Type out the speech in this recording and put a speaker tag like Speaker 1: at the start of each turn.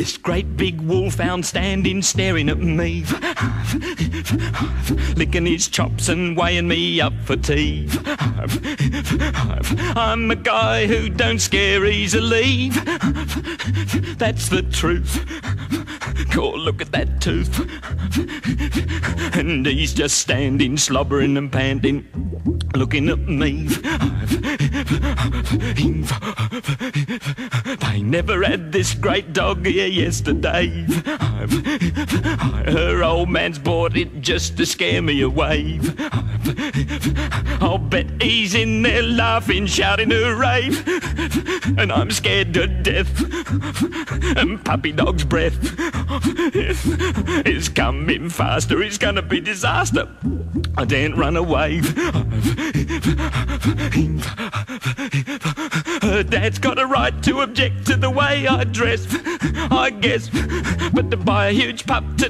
Speaker 1: This great big wolfhound standing staring at me, licking his chops and weighing me up for tea. I'm a guy who don't scare easily, that's the truth. God, look at that tooth. And he's just standing, slobbering and panting, looking at me. They never had this great dog here yesterday. Her old man's bought it just to scare me away. I'll bet he's in there laughing, shouting hooray, and I'm scared to death. And puppy dog's breath is coming faster, it's gonna be disaster. I daren't run away. Her dad's got a right to object to the way I dress, I guess, but to buy a huge pup to